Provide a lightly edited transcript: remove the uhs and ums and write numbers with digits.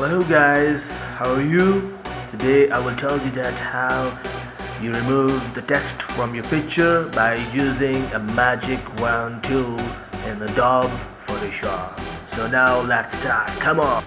Hello guys, how are you? Today I will tell you that how you remove the text from your picture by using a magic wand tool in Adobe Photoshop. So now let's start, come on!